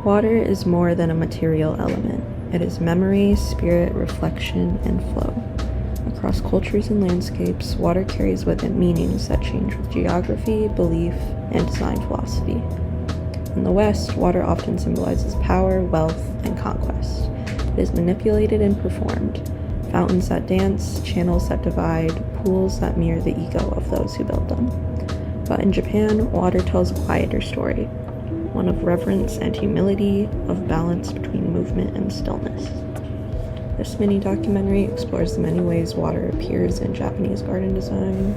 Water is more than a material element. It is memory, spirit, reflection, and flow. Across cultures and landscapes, water carries with it meanings that change with geography, belief, and design philosophy. In the West, water often symbolizes power, wealth, and conquest. It is manipulated and performed. Fountains that dance, channels that divide, pools that mirror the ego of those who built them. But in Japan, water tells a quieter story, one of reverence and humility, of balance between movement and stillness. This mini-documentary explores the many ways water appears in Japanese garden design,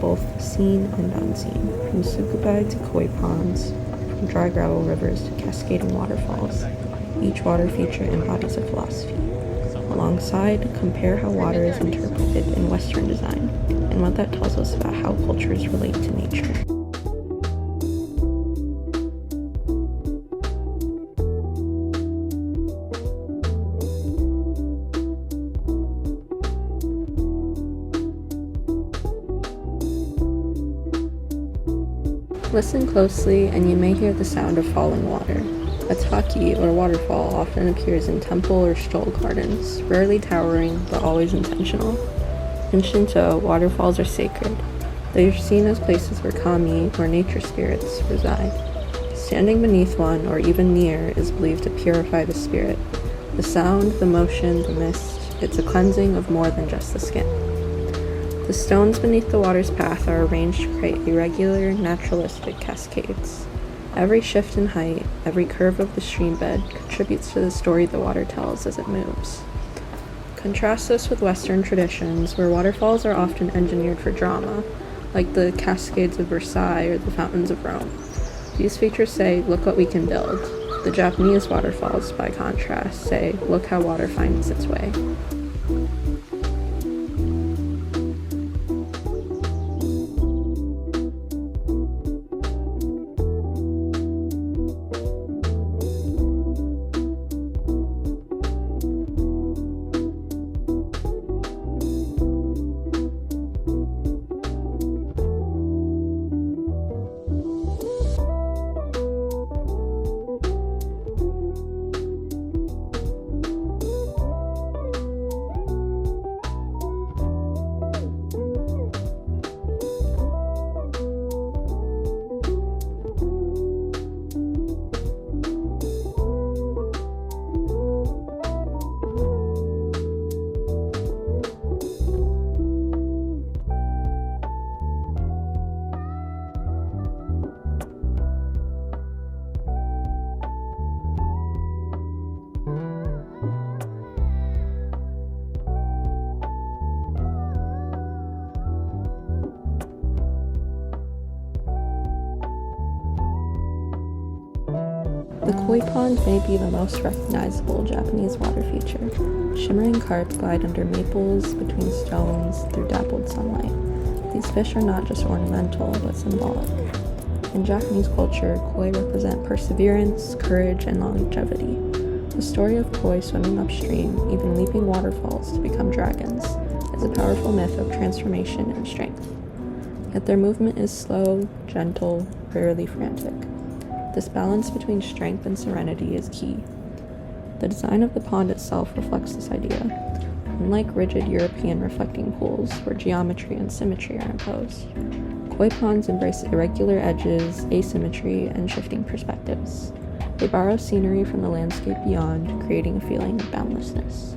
both seen and unseen, from sukubai to koi ponds, from dry gravel rivers to cascading waterfalls. Each water feature embodies a philosophy. Alongside, compare how water is interpreted in Western design, and what that tells us about how cultures relate to nature. Listen closely and you may hear the sound of falling water. A taki, or waterfall, often appears in temple or stroll gardens, rarely towering, but always intentional. In Shinto, waterfalls are sacred. They are seen as places where kami, or nature spirits, reside. Standing beneath one, or even near, is believed to purify the spirit. The sound, the motion, the mist, it's a cleansing of more than just the skin. The stones beneath the water's path are arranged to create irregular, naturalistic cascades. Every shift in height, every curve of the stream bed contributes to the story the water tells as it moves. Contrast this with Western traditions, where waterfalls are often engineered for drama, like the Cascades of Versailles or the Fountains of Rome. These features say, "Look what we can build." The Japanese waterfalls, by contrast, say, "Look how water finds its way." The koi pond may be the most recognizable Japanese water feature. Shimmering carp glide under maples, between stones, through dappled sunlight. These fish are not just ornamental, but symbolic. In Japanese culture, koi represent perseverance, courage, and longevity. The story of koi swimming upstream, even leaping waterfalls to become dragons, is a powerful myth of transformation and strength. Yet their movement is slow, gentle, rarely frantic. This balance between strength and serenity is key. The design of the pond itself reflects this idea. Unlike rigid European reflecting pools, where geometry and symmetry are imposed, koi ponds embrace irregular edges, asymmetry, and shifting perspectives. They borrow scenery from the landscape beyond, creating a feeling of boundlessness.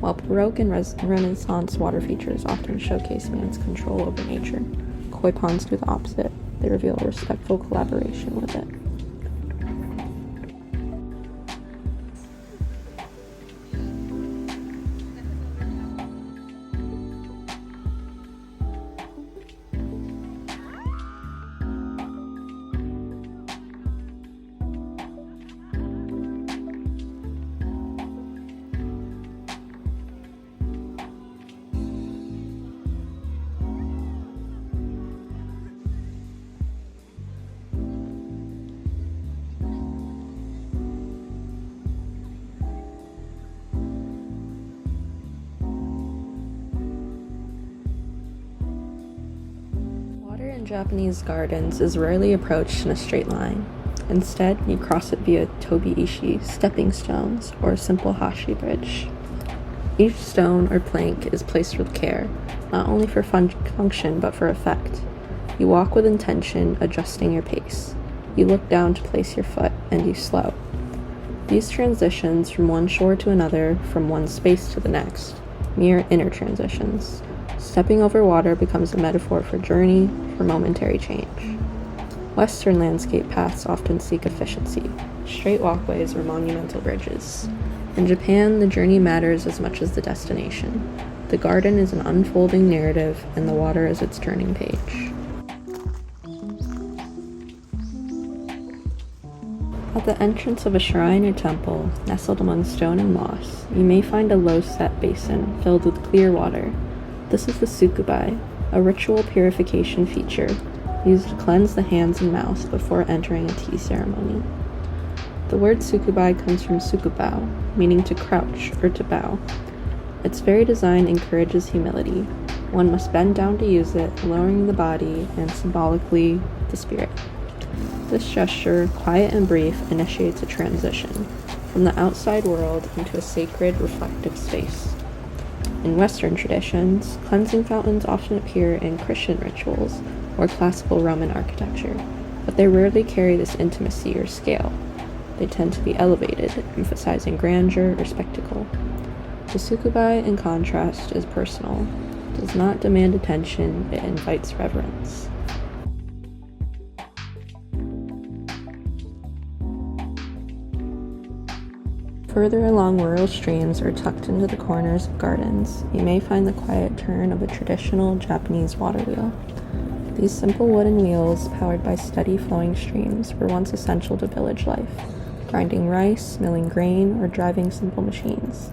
While Baroque and Renaissance water features often showcase man's control over nature, koi ponds do the opposite. They reveal a respectful collaboration with it. Japanese gardens is rarely approached in a straight line. Instead, you cross it via tobi-ishi, stepping stones, or a simple hashi bridge. Each stone or plank is placed with care, not only for function but for effect. You walk with intention, adjusting your pace. You look down to place your foot, and you slow. These transitions from one shore to another, from one space to the next, mere inner transitions. Stepping over water becomes a metaphor for journey, for momentary change. Western landscape paths often seek efficiency, straight walkways or monumental bridges. In Japan, the journey matters as much as the destination. The garden is an unfolding narrative, and the water is its turning page. At the entrance of a shrine or temple, nestled among stone and moss, you may find a low-set basin filled with clear water. This is the sukubai, a ritual purification feature used to cleanse the hands and mouth before entering a tea ceremony. The word sukubai comes from sukubao, meaning to crouch or to bow. Its very design encourages humility. One must bend down to use it, lowering the body and symbolically the spirit. This gesture, quiet and brief, initiates a transition from the outside world into a sacred, reflective space. In Western traditions, cleansing fountains often appear in Christian rituals or classical Roman architecture, but they rarely carry this intimacy or scale. They tend to be elevated, emphasizing grandeur or spectacle. The sukubai, in contrast, is personal. It does not demand attention, it invites reverence. Further along rural streams or tucked into the corners of gardens, you may find the quiet turn of a traditional Japanese water wheel. These simple wooden wheels, powered by steady flowing streams, were once essential to village life, grinding rice, milling grain, or driving simple machines.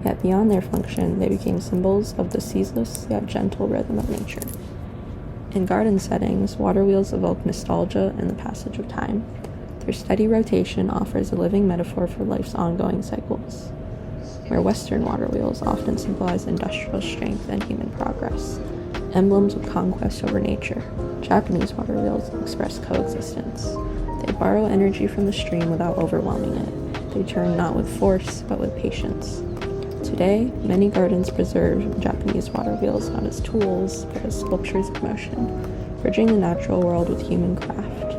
Yet beyond their function, they became symbols of the ceaseless yet gentle rhythm of nature. In garden settings, water wheels evoke nostalgia and the passage of time. Their steady rotation offers a living metaphor for life's ongoing cycles, where Western water wheels often symbolize industrial strength and human progress, emblems of conquest over nature. Japanese water wheels express coexistence. They borrow energy from the stream without overwhelming it. They turn not with force, but with patience. Today, many gardens preserve Japanese water wheels not as tools, but as sculptures of motion, bridging the natural world with human craft.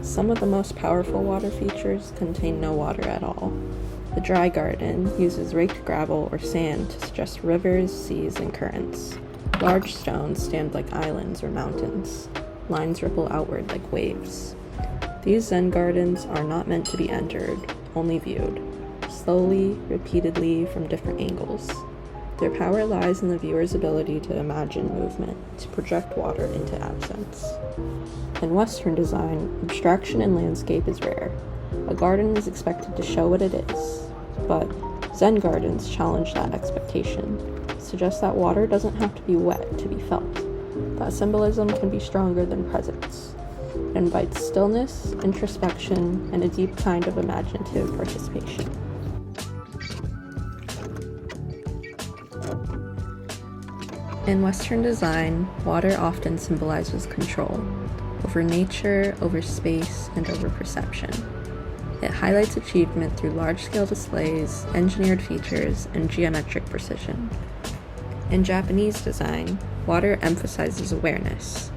Some of the most powerful water features contain no water at all. The dry garden uses raked gravel or sand to suggest rivers, seas, and currents. Large stones stand like islands or mountains. Lines ripple outward like waves. These Zen gardens are not meant to be entered, only viewed, slowly, repeatedly, from different angles. Their power lies in the viewer's ability to imagine movement, to project water into absence. In Western design, abstraction in landscape is rare. A garden is expected to show what it is, but Zen gardens challenge that expectation, suggest that water doesn't have to be wet to be felt, that symbolism can be stronger than presence. It invites stillness, introspection, and a deep kind of imaginative participation. In Western design, water often symbolizes control over nature, over space, and over perception. It highlights achievement through large-scale displays, engineered features, and geometric precision. In Japanese design, water emphasizes awareness.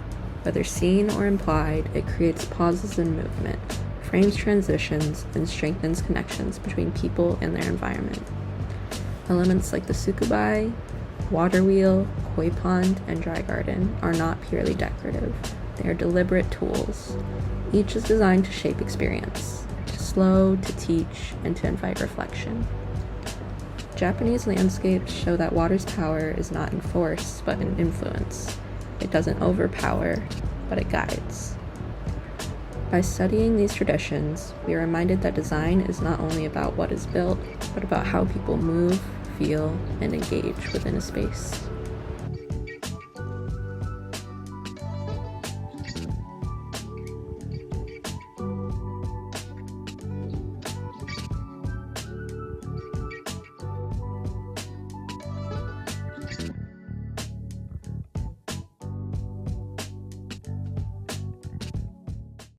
Whether seen or implied, it creates pauses in movement, frames transitions, and strengthens connections between people and their environment. Elements like the sukubai, water wheel, koi pond, and dry garden are not purely decorative. They are deliberate tools. Each is designed to shape experience, to slow, to teach, and to invite reflection. Japanese landscapes show that water's power is not in force, but in influence. It doesn't overpower, but it guides. By studying these traditions, we are reminded that design is not only about what is built, but about how people move, feel, and engage within a space.